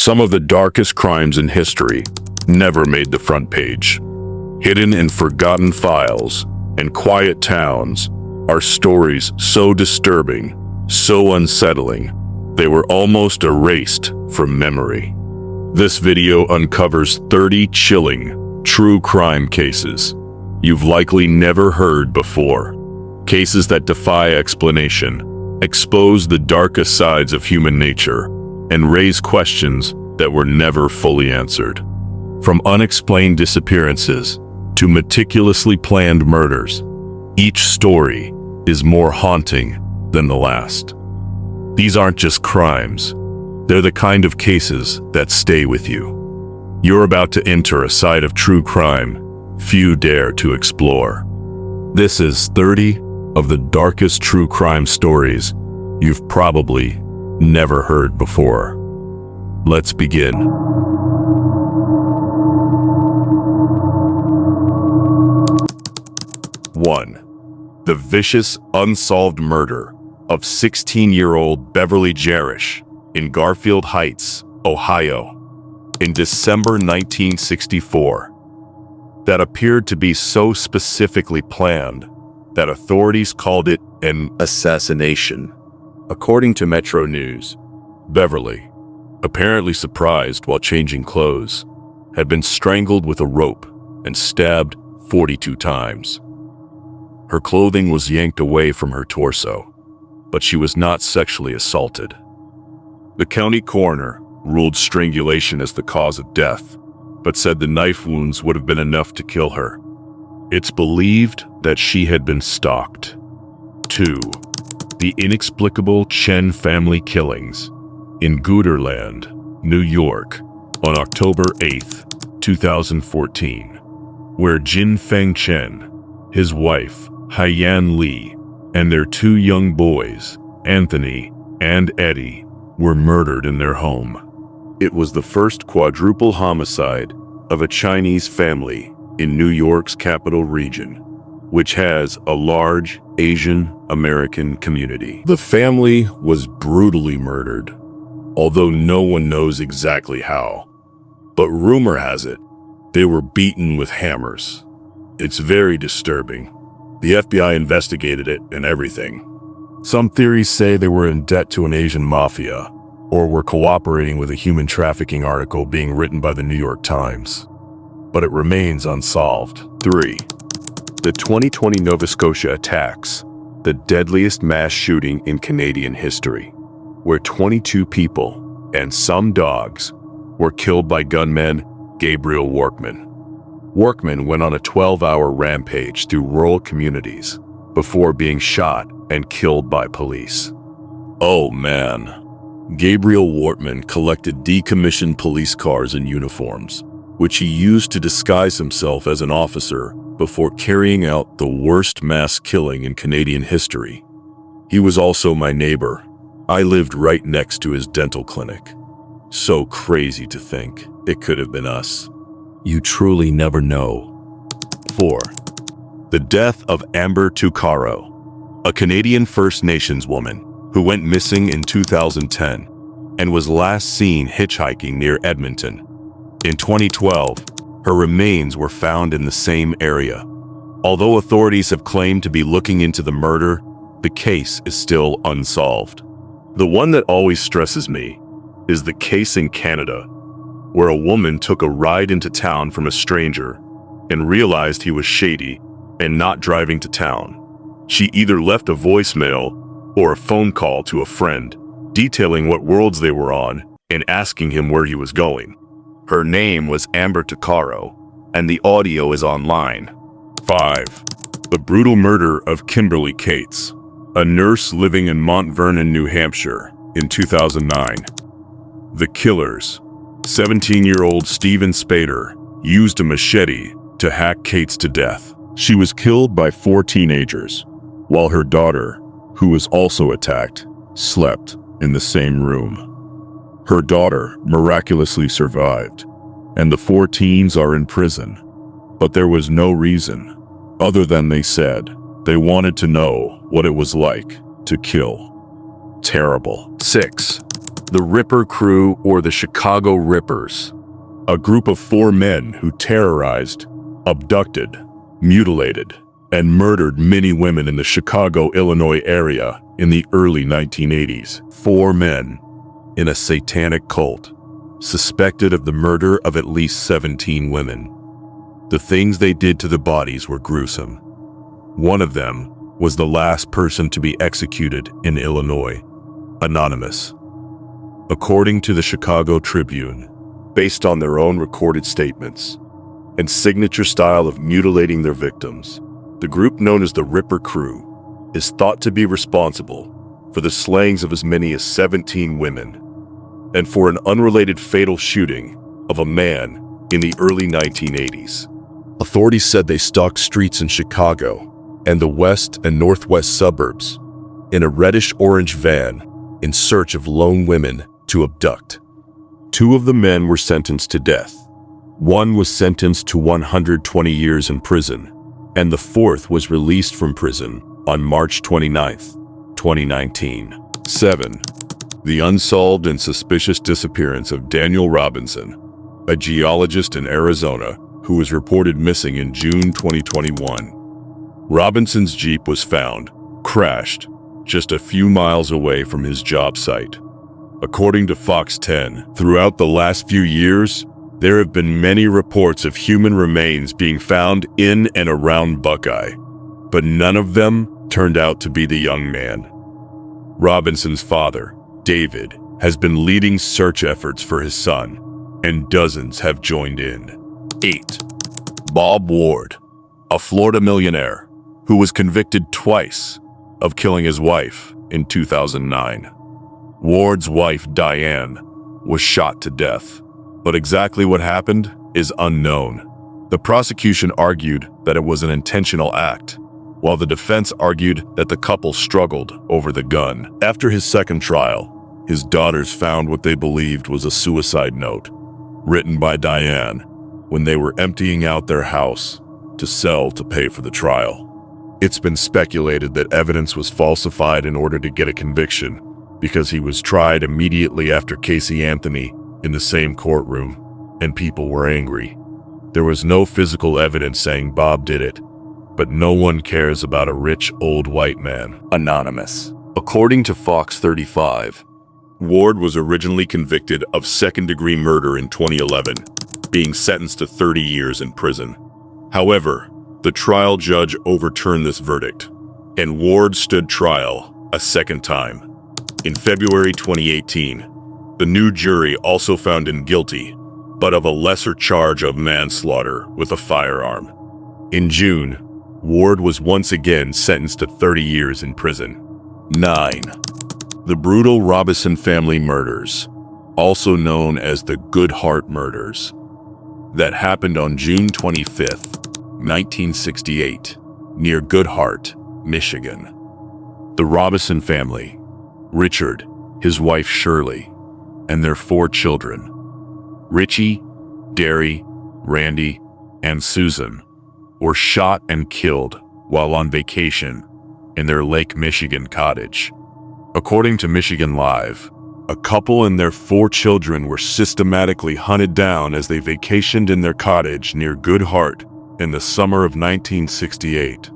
Some of the darkest crimes in history never made the front page. Hidden in forgotten files and quiet towns are stories so disturbing, so unsettling, they were almost erased from memory. This video uncovers 30 chilling, true crime cases you've likely never heard before. Cases that defy explanation, expose the darkest sides of human nature, and raise questions that were never fully answered. From unexplained disappearances to meticulously planned murders, each story is more haunting than the last. These aren't just crimes. They're the kind of cases that stay with you. You're about to enter a side of true crime few dare to explore. This is 30 of the darkest true crime stories you've probably never heard before. Let's begin. 1. The vicious, unsolved murder of 16-year-old Beverly Jarish in Garfield Heights, Ohio, in December 1964. That appeared to be so specifically planned that authorities called it an assassination. According to Metro News, Beverly, apparently surprised while changing clothes, had been strangled with a rope and stabbed 42 times. Her clothing was yanked away from her torso, but she was not sexually assaulted. The county coroner ruled strangulation as the cause of death, but said the knife wounds would have been enough to kill her. It's believed that she had been stalked. 2. The inexplicable Chen family killings in Guderland, New York, on October 8, 2014, where Jin Feng Chen, his wife, Haiyan Li, and their 2 young boys, Anthony and Eddie, were murdered in their home. It was the first quadruple homicide of a Chinese family in New York's capital region, which has a large Asian American community. The family was brutally murdered, although no one knows exactly how. But rumor has it, they were beaten with hammers. It's very disturbing. The FBI investigated it and everything. Some theories say they were in debt to an Asian mafia, or were cooperating with a human trafficking article being written by the New York Times. But it remains unsolved. 3. The 2020 Nova Scotia attacks, the deadliest mass shooting in Canadian history, where 22 people and some dogs were killed by gunman Gabriel Workman. Workman went on a 12-hour rampage through rural communities before being shot and killed by police. Oh man. Gabriel Wortman collected decommissioned police cars and uniforms, which he used to disguise himself as an officer before carrying out the worst mass killing in Canadian history. He was also my neighbor. I lived right next to his dental clinic. So crazy to think it could have been us. You truly never know. 4. The death of Amber Tuccaro, a Canadian First Nations woman who went missing in 2010 and was last seen hitchhiking near Edmonton. In 2012, her remains were found in the same area. Although authorities have claimed to be looking into the murder, the case is still unsolved. The one that always stresses me is the case in Canada, where a woman took a ride into town from a stranger and realized he was shady and not driving to town. She either left a voicemail or a phone call to a friend, detailing what worlds they were on and asking him where he was going. Her name was Amber Tuccaro, and the audio is online. 5. The brutal murder of Kimberly Cates, a nurse living in Mount Vernon, New Hampshire, in 2009. The killers, 17-year-old Stephen Spader, used a machete to hack Cates to death. She was killed by 4 teenagers, while her daughter, who was also attacked, slept in the same room. Her daughter miraculously survived, and the 4 teens are in prison. But there was no reason, other than they said they wanted to know what it was like to kill. Terrible. 6. The Ripper Crew, or the Chicago Rippers, a group of 4 men who terrorized, abducted, mutilated, and murdered many women in the Chicago, Illinois area in the early 1980s. 4 men in a satanic cult, suspected of the murder of at least 17 women. The things they did to the bodies were gruesome. One of them was the last person to be executed in Illinois, anonymous. According to the Chicago Tribune, based on their own recorded statements and signature style of mutilating their victims, the group known as the Ripper Crew is thought to be responsible for the slayings of as many as 17 women and for an unrelated fatal shooting of a man in the early 1980s. Authorities said they stalked streets in Chicago and the west and northwest suburbs in a reddish-orange van in search of lone women to abduct. 2 of the men were sentenced to death. 1 was sentenced to 120 years in prison, and the 4th was released from prison on March 29, 2019. 7. The unsolved and suspicious disappearance of Daniel Robinson, a geologist in Arizona who was reported missing in June 2021. Robinson's Jeep was found, crashed, just a few miles away from his job site. According to Fox 10, throughout the last few years, there have been many reports of human remains being found in and around Buckeye, but none of them turned out to be the young man. Robinson's father, David, has been leading search efforts for his son, and dozens have joined in. 8. Bob Ward, a Florida millionaire who was convicted twice of killing his wife in 2009. Ward's wife, Diane, was shot to death, but exactly what happened is unknown. The prosecution argued that it was an intentional act, while the defense argued that the couple struggled over the gun. After his second trial, his daughters found what they believed was a suicide note, written by Diane when they were emptying out their house to sell to pay for the trial. It's been speculated that evidence was falsified in order to get a conviction, because he was tried immediately after Casey Anthony in the same courtroom, and people were angry. There was no physical evidence saying Bob did it, but no one cares about a rich old white man. Anonymous. According to Fox 35, Ward was originally convicted of second-degree murder in 2011, being sentenced to 30 years in prison. However, the trial judge overturned this verdict, and Ward stood trial a second time. In February 2018, the new jury also found him guilty, but of a lesser charge of manslaughter with a firearm. In June, Ward was once again sentenced to 30 years in prison. 9. The brutal Robinson family murders, also known as the Goodhart murders, that happened on June 25, 1968, near Goodhart, Michigan. The Robinson family, Richard, his wife Shirley, and their 4 children, Richie, Derry, Randy, and Susan, were shot and killed while on vacation in their Lake Michigan cottage. According to Michigan Live, a couple and their 4 children were systematically hunted down as they vacationed in their cottage near Goodhart in the summer of 1968.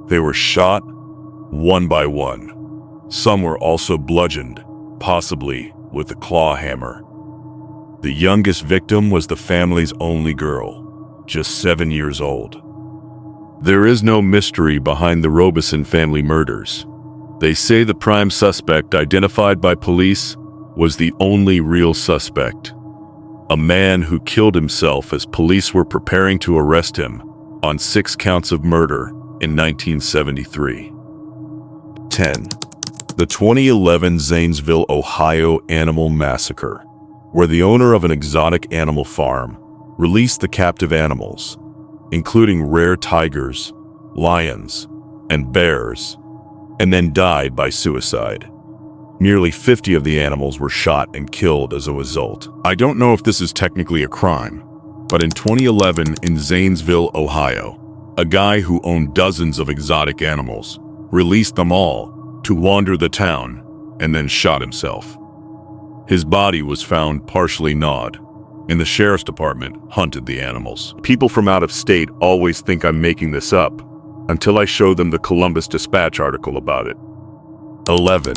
They were shot one by one. Some were also bludgeoned, possibly with a claw hammer. The youngest victim was the family's only girl, just 7 years old. There is no mystery behind the Robinson family murders. They say the prime suspect identified by police was the only real suspect, a man who killed himself as police were preparing to arrest him on 6 counts of murder in 1973. 10. The 2011 Zanesville, Ohio animal massacre, where the owner of an exotic animal farm released the captive animals, including rare tigers, lions, and bears, and then died by suicide. Nearly 50 of the animals were shot and killed as a result. I don't know if this is technically a crime, but in 2011 in Zanesville, Ohio, a guy who owned dozens of exotic animals released them all to wander the town and then shot himself. His body was found partially gnawed, and the sheriff's department hunted the animals. People from out of state always think I'm making this up, until I show them the Columbus Dispatch article about it. 11.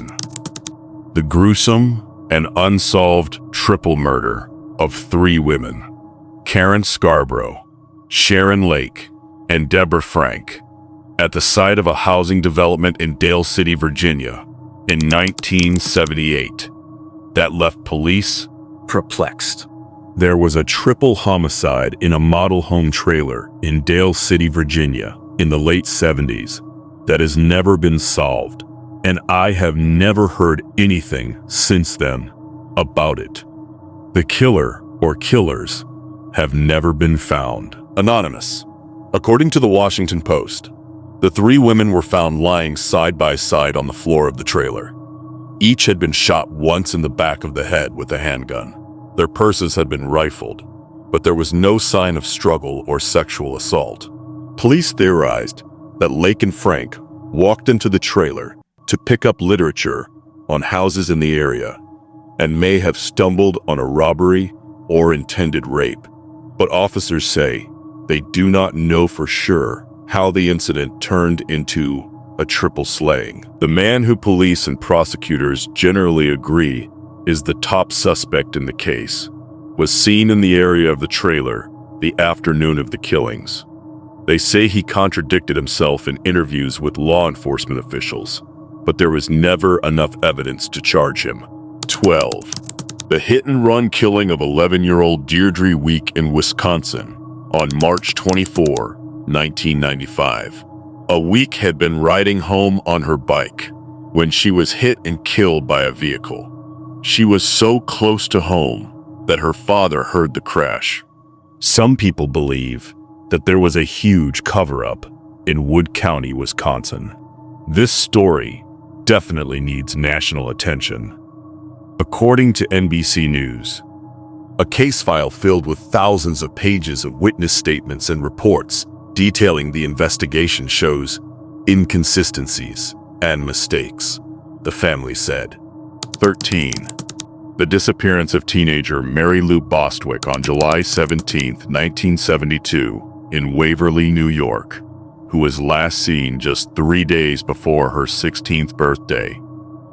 The gruesome and unsolved triple murder of 3 women, Karen Scarborough, Sharon Lake, and Deborah Frank, at the site of a housing development in Dale City, Virginia, in 1978, that left police perplexed. There was a triple homicide in a model home trailer in Dale City, Virginia, in the late 70s that has never been solved, and I have never heard anything since then about it. The killer or killers have never been found. Anonymous. According to the Washington Post, the 3 women were found lying side by side on the floor of the trailer. Each had been shot once in the back of the head with a handgun. Their purses had been rifled, but there was no sign of struggle or sexual assault. Police theorized that Lake and Frank walked into the trailer to pick up literature on houses in the area and may have stumbled on a robbery or intended rape. But officers say they do not know for sure how the incident turned into a triple slaying. The man who police and prosecutors generally agree is the top suspect in the case was seen in the area of the trailer the afternoon of the killings. They say he contradicted himself in interviews with law enforcement officials, but there was never enough evidence to charge him. 12. The hit-and-run killing of 11-year-old Deirdre Week in Wisconsin on March 24, 1995. A Week had been riding home on her bike when she was hit and killed by a vehicle. She was so close to home that her father heard the crash. Some people believe that there was a huge cover-up in Wood County, Wisconsin. This story definitely needs national attention. According to NBC News, a case file filled with thousands of pages of witness statements and reports detailing the investigation shows inconsistencies and mistakes, the family said. 13. The disappearance of teenager Mary Lou Bostwick on July 17, 1972, in Waverly, New York, who was last seen just 3 days before her 16th birthday.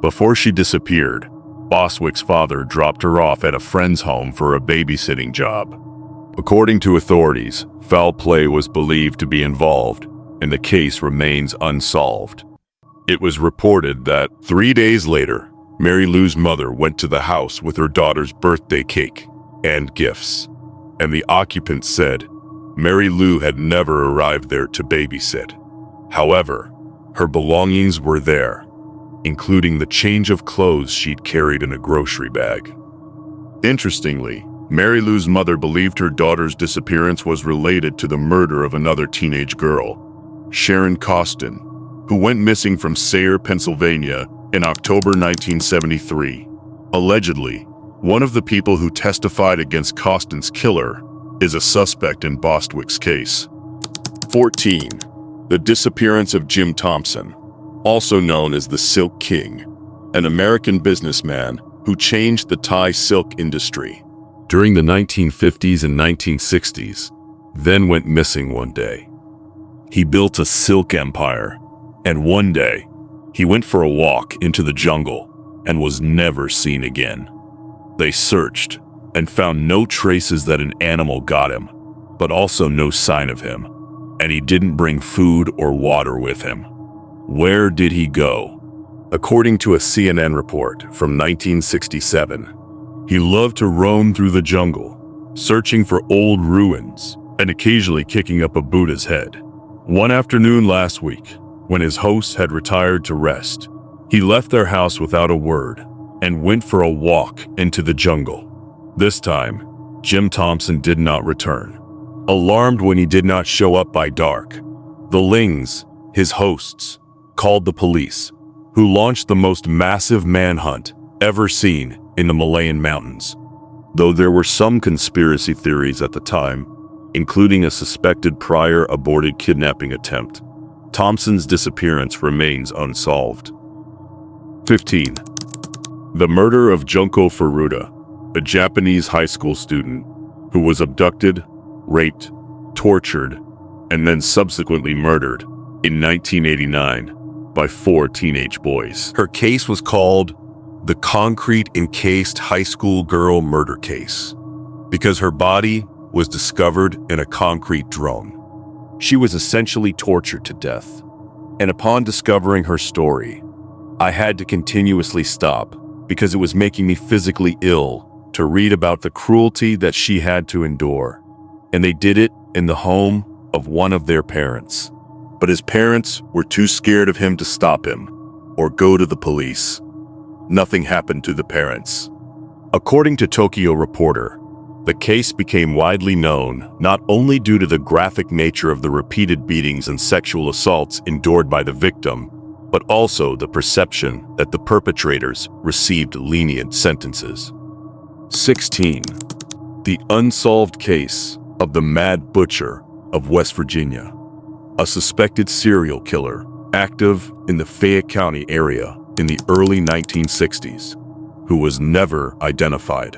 Before she disappeared, Bostwick's father dropped her off at a friend's home for a babysitting job. According to authorities, foul play was believed to be involved, and the case remains unsolved. It was reported that 3 days later, Mary Lou's mother went to the house with her daughter's birthday cake and gifts, and the occupant said Mary Lou had never arrived there to babysit. However, her belongings were there, including the change of clothes she'd carried in a grocery bag. Interestingly, Mary Lou's mother believed her daughter's disappearance was related to the murder of another teenage girl, Sharon Costin, who went missing from Sayre, Pennsylvania in October 1973. Allegedly, one of the people who testified against Costin's killer is a suspect in Bostwick's case. 14. The disappearance of Jim Thompson, also known as the Silk King, an American businessman who changed the Thai silk industry during the 1950s and 1960s, then went missing one day. He built a silk empire, and one day, he went for a walk into the jungle and was never seen again. They searched and found no traces that an animal got him, but also no sign of him, and he didn't bring food or water with him. Where did he go? According to a CNN report from 1967, he loved to roam through the jungle, searching for old ruins and occasionally kicking up a Buddha's head. One afternoon last week, when his hosts had retired to rest, he left their house without a word and went for a walk into the jungle. This time, Jim Thompson did not return. Alarmed when he did not show up by dark, the Lings, his hosts, called the police, who launched the most massive manhunt ever seen in the Malayan Mountains. Though there were some conspiracy theories at the time, including a suspected prior aborted kidnapping attempt, Thompson's disappearance remains unsolved. 15. The murder of Junko Furuta, a Japanese high school student who was abducted, raped, tortured, and then subsequently murdered in 1989 by 4 teenage boys. Her case was called the Concrete Encased High School Girl Murder Case because her body was discovered in a concrete drone. She was essentially tortured to death, and upon discovering her story, I had to continuously stop because it was making me physically ill to read about the cruelty that she had to endure. And they did it in the home of one of their parents. But his parents were too scared of him to stop him or go to the police. Nothing happened to the parents. According to Tokyo Reporter, the case became widely known not only due to the graphic nature of the repeated beatings and sexual assaults endured by the victim, but also the perception that the perpetrators received lenient sentences. 16. The unsolved case of the Mad Butcher of West Virginia, a suspected serial killer active in the Fayette County area in the early 1960s, who was never identified.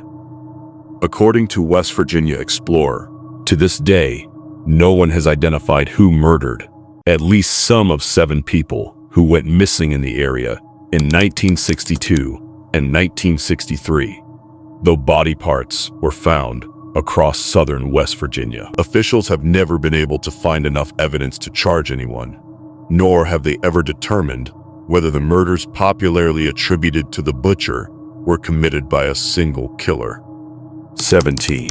According to West Virginia Explorer, to this day, no one has identified who murdered at least some of 7 people who went missing in the area in 1962 and 1963, though body parts were found across southern West Virginia. Officials have never been able to find enough evidence to charge anyone, nor have they ever determined whether the murders popularly attributed to the butcher were committed by a single killer. 17.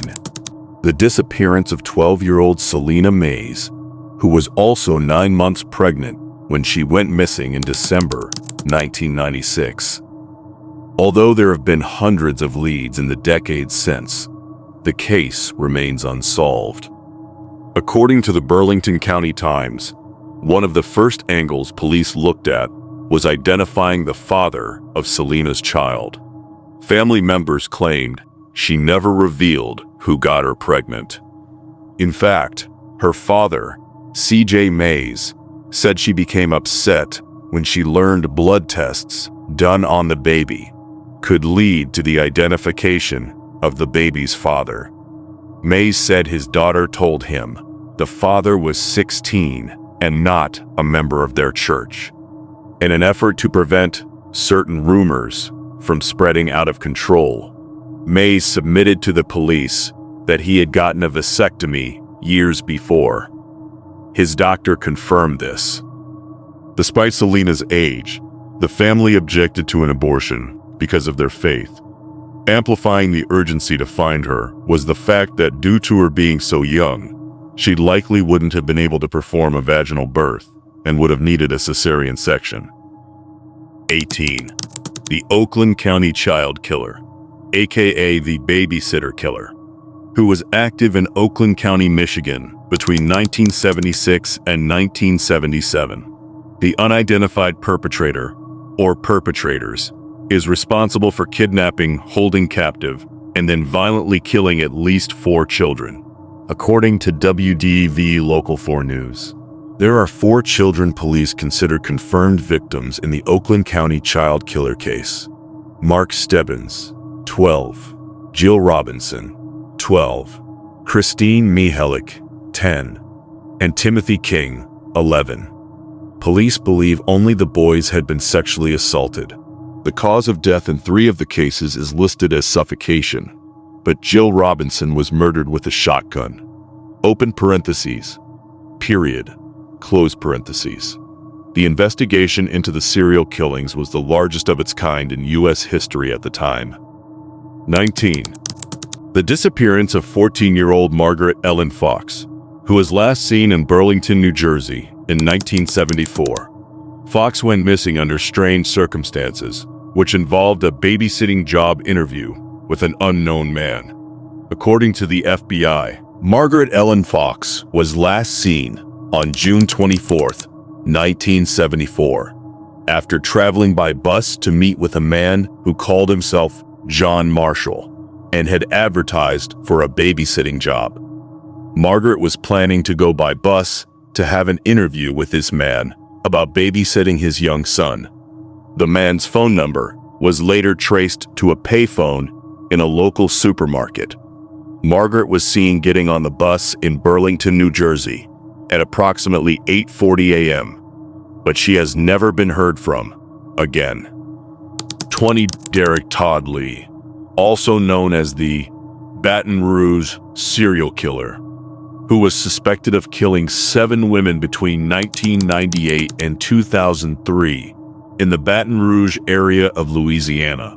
The disappearance of 12-year-old Selena Mays, who was also 9 months pregnant when she went missing in December 1996. Although there have been hundreds of leads in the decades since, the case remains unsolved. According to the Burlington County Times, one of the first angles police looked at was identifying the father of Selena's child. Family members claimed she never revealed who got her pregnant. In fact, her father, C.J. Mays, said she became upset when she learned blood tests done on the baby could lead to the identification of the baby's father. Mays said his daughter told him the father was 16 and not a member of their church. In an effort to prevent certain rumors from spreading out of control, Mays submitted to the police that he had gotten a vasectomy years before. His doctor confirmed this. Despite Selena's age, the family objected to an abortion because of their faith. Amplifying the urgency to find her was the fact that due to her being so young, she likely wouldn't have been able to perform a vaginal birth and would have needed a cesarean section. 18. The Oakland County Child Killer, aka the Babysitter Killer, who was active in Oakland County, Michigan between 1976 and 1977. The unidentified perpetrator, or perpetrators, is responsible for kidnapping, holding captive, and then violently killing at least 4 children. According to WDEV Local 4 News, there are 4 children police consider confirmed victims in the Oakland County child killer case. Mark Stebbins, 12. Jill Robinson, 12. Christine Mihalik, 10. And Timothy King, 11. Police believe only the boys had been sexually assaulted. The cause of death in 3 of the cases is listed as suffocation, but Jill Robinson was murdered with a shotgun. Open parentheses. Period. Close parentheses. The investigation into the serial killings was the largest of its kind in U.S. history at the time. 19. The disappearance of 14-year-old Margaret Ellen Fox, who was last seen in Burlington, New Jersey in 1974. Fox went missing under strange circumstances, which involved a babysitting job interview with an unknown man. According to the FBI, Margaret Ellen Fox was last seen on June 24, 1974, after traveling by bus to meet with a man who called himself John Marshall and had advertised for a babysitting job. Margaret was planning to go by bus to have an interview with this man about babysitting his young son. The man's phone number was later traced to a payphone in a local supermarket. Margaret was seen getting on the bus in Burlington, New Jersey at approximately 8:40 a.m., but she has never been heard from again. 20. Derek Todd Lee, also known as the Baton Rouge serial killer, who was suspected of killing 7 women between 1998 and 2003 in the Baton Rouge area of Louisiana.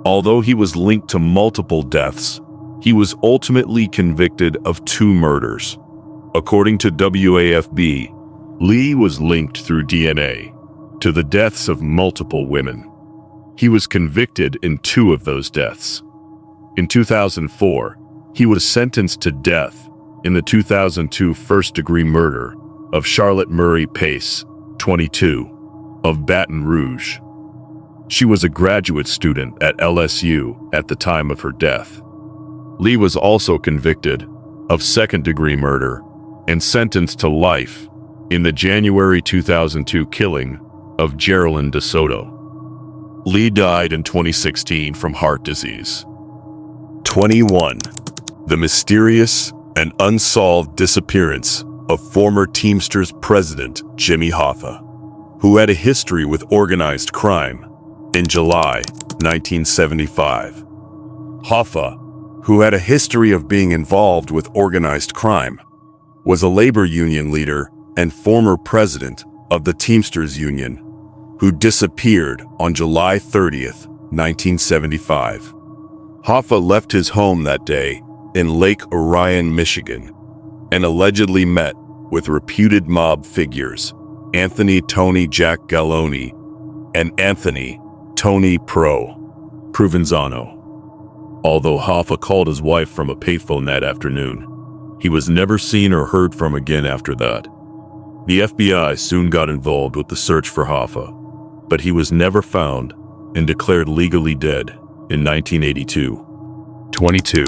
Although he was linked to multiple deaths, he was ultimately convicted of 2 murders. According to WAFB, Lee was linked through DNA to the deaths of multiple women. He was convicted in 2 of those deaths. In 2004, he was sentenced to death in the 2002 first-degree murder of Charlotte Murray Pace, 22, of Baton Rouge. She was a graduate student at LSU at the time of her death. Lee was also convicted of second-degree murder and sentenced to life in the January 2002 killing of Geraldine DeSoto. Lee died in 2016 from heart disease. 21. The mysterious and unsolved disappearance of former Teamsters president Jimmy Hoffa, who had a history with organized crime. In July 1975, Hoffa, who had a history of being involved with organized crime, was a labor union leader and former president of the Teamsters Union, who disappeared on July 30th, 1975. Hoffa left his home that day in Lake Orion, Michigan, and allegedly met with reputed mob figures Anthony Tony Jack Galloni and Anthony Tony Provenzano. Although Hoffa called his wife from a payphone that afternoon, he was never seen or heard from again after that. The FBI soon got involved with the search for Hoffa, but he was never found and declared legally dead in 1982. 22.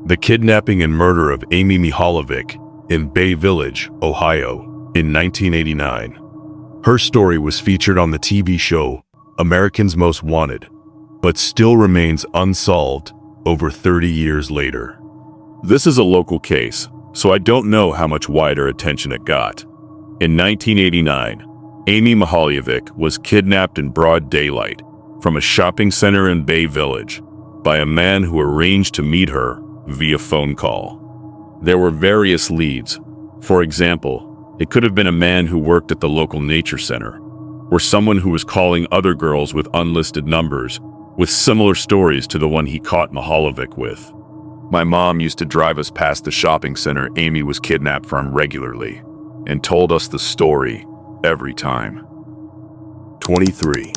The kidnapping and murder of Amy Mihalovic in Bay Village, Ohio, in 1989. Her story was featured on the TV show America's Most Wanted, but still remains unsolved over 30 years later. This is a local case, so I don't know how much wider attention it got. In 1989, Amy Mihalovic was kidnapped in broad daylight from a shopping center in Bay Village by a man who arranged to meet her via phone call. There were various leads. For example, it could have been a man who worked at the local nature center, or someone who was calling other girls with unlisted numbers with similar stories to the one he caught Mihalovic with. My mom used to drive us past the shopping center Amy was kidnapped from regularly and told us the story every time. 23.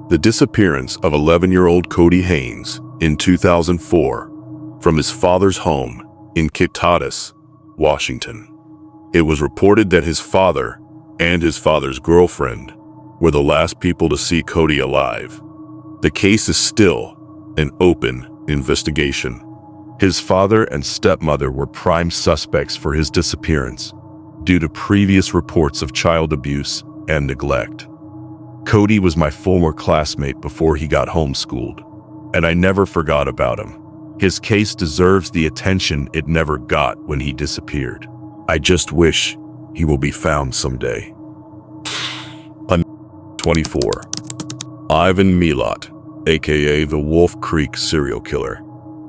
The disappearance of 11-year-old Cody Haynes in 2004 from his father's home in Kitatis, Washington. It was reported that his father and his father's girlfriend were the last people to see Cody alive. The case is still an open investigation. His father and stepmother were prime suspects for his disappearance due to previous reports of child abuse and neglect. Cody was my former classmate before he got homeschooled, and I never forgot about him. His case deserves the attention it never got when he disappeared. I just wish he will be found someday. 24. Ivan Milat, aka the Wolf Creek serial killer,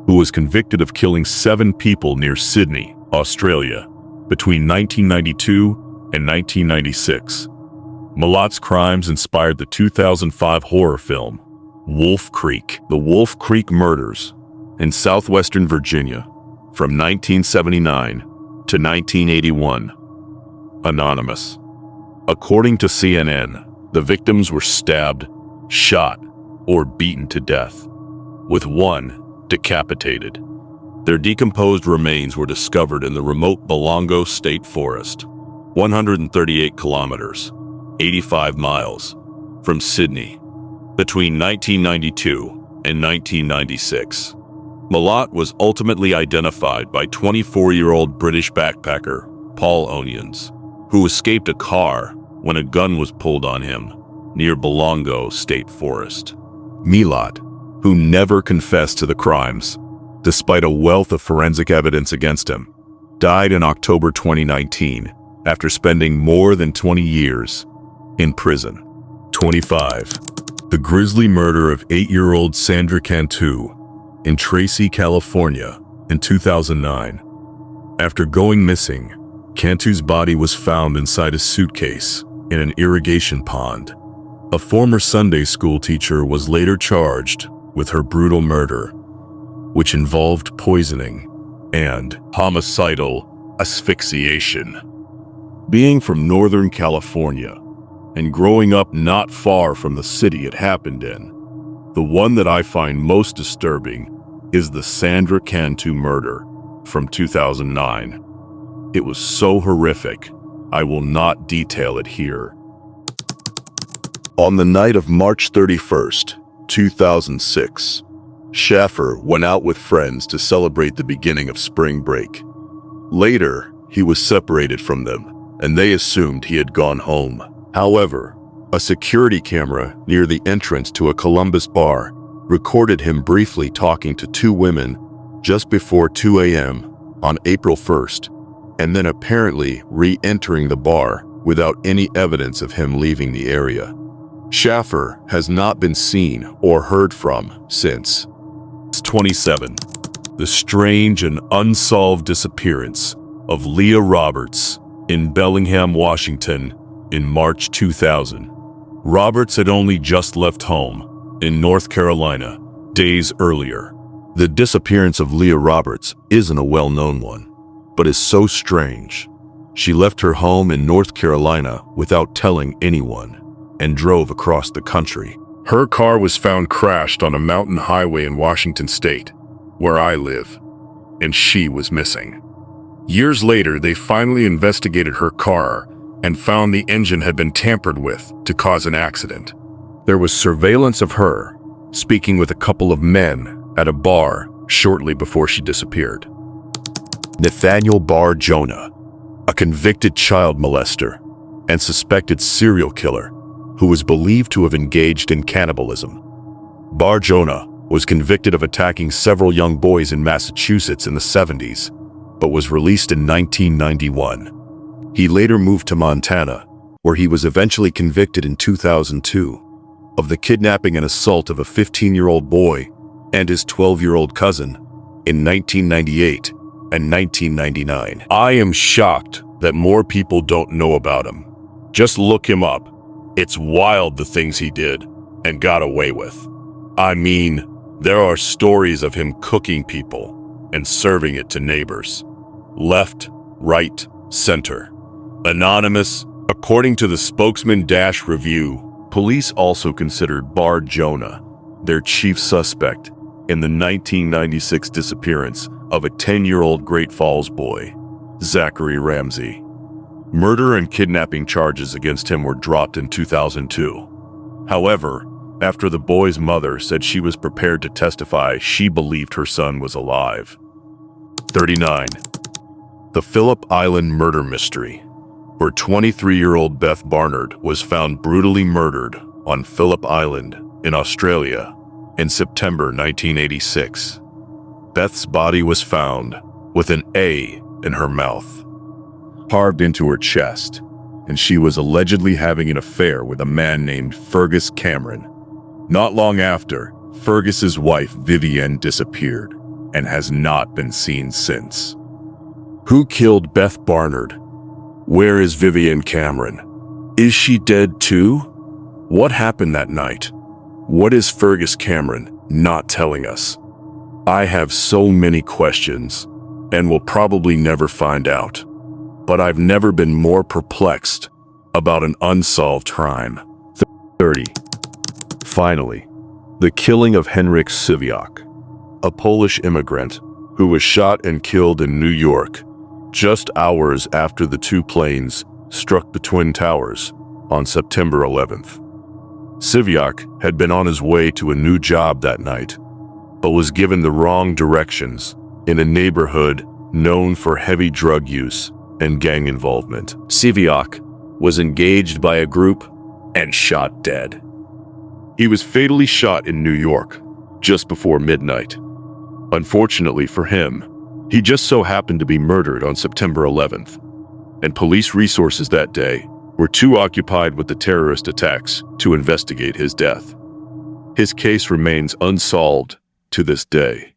who was convicted of killing 7 people near Sydney, Australia, between 1992 and 1996. Milat's crimes inspired the 2005 horror film, Wolf Creek. The Wolf Creek Murders in southwestern Virginia from 1979 to 1981. Anonymous. According to CNN, the victims were stabbed, shot, or beaten to death, with one decapitated. Their decomposed remains were discovered in the remote Belongo State Forest, 138 kilometers, 85 miles, from Sydney, between 1992 and 1996. Milat was ultimately identified by 24-year-old British backpacker Paul Onions, who escaped a car when a gun was pulled on him near Belongo State Forest. Milad, who never confessed to the crimes, despite a wealth of forensic evidence against him, died in October 2019 after spending more than 20 years in prison. 25. The grisly murder of 8-year-old Sandra Cantu in Tracy, California in 2009. After going missing, Cantu's body was found inside a suitcase in an irrigation pond. A former Sunday school teacher was later charged with her brutal murder, which involved poisoning and homicidal asphyxiation. Being from Northern California and growing up not far from the city it happened in, the one that I find most disturbing is the Sandra Cantu murder from 2009. It was so horrific, I will not detail it here. On the night of March 31st, 2006, Schaffer went out with friends to celebrate the beginning of spring break. Later, he was separated from them, and they assumed he had gone home. However, a security camera near the entrance to a Columbus bar recorded him briefly talking to two women just before 2 a.m. on April 1st, and then apparently re-entering the bar without any evidence of him leaving the area. Schaffer has not been seen or heard from since. 27. The strange and unsolved disappearance of Leah Roberts in Bellingham, Washington in March 2000. Roberts had only just left home in North Carolina days earlier. The disappearance of Leah Roberts isn't a well-known one, but is so strange. She left her home in North Carolina without telling anyone and drove across the country. Her car was found crashed on a mountain highway in Washington state, where I live, and she was missing. Years later, they finally investigated her car and found the engine had been tampered with to cause an accident. There was surveillance of her speaking with a couple of men at a bar shortly before she disappeared. Nathaniel Bar Jonah, a convicted child molester and suspected serial killer who was believed to have engaged in cannibalism. Bar Jonah was convicted of attacking several young boys in Massachusetts in the 70s, but was released in 1991. He later moved to Montana, where he was eventually convicted in 2002 of the kidnapping and assault of a 15-year-old boy and his 12-year-old cousin in 1998 and 1999. I am shocked that more people don't know about him. Just look him up. It's wild the things he did and got away with. I mean, there are stories of him cooking people and serving it to neighbors. Left, right, center. Anonymous, according to the Spokesman Review, police also considered Bar Jonah their chief suspect in the 1996 disappearance of a 10-year-old Great Falls boy, Zachary Ramsey. Murder and kidnapping charges against him were dropped in 2002. However, after the boy's mother said she was prepared to testify, she believed her son was alive. 39. The Phillip Island Murder Mystery, where 23-year-old Beth Barnard was found brutally murdered on Phillip Island in Australia in September 1986. Beth's body was found with an A in her mouth, carved into her chest, and she was allegedly having an affair with a man named Fergus Cameron. Not long after, Fergus's wife Vivienne disappeared and has not been seen since. Who killed Beth Barnard? Where is Vivienne Cameron? Is she dead too? What happened that night? What is Fergus Cameron not telling us? I have so many questions and will probably never find out, but I've never been more perplexed about an unsolved crime. 30. Finally, the killing of Henryk Siwiak, a Polish immigrant who was shot and killed in New York just hours after the two planes struck the Twin Towers on September 11th. Siwiak had been on his way to a new job that night, but was given the wrong directions in a neighborhood known for heavy drug use and gang involvement. Siwiak was engaged by a group and shot dead. He was fatally shot in New York, just before midnight. Unfortunately for him, he just so happened to be murdered on September 11th, and police resources that day were too occupied with the terrorist attacks to investigate his death. His case remains unsolved to this day.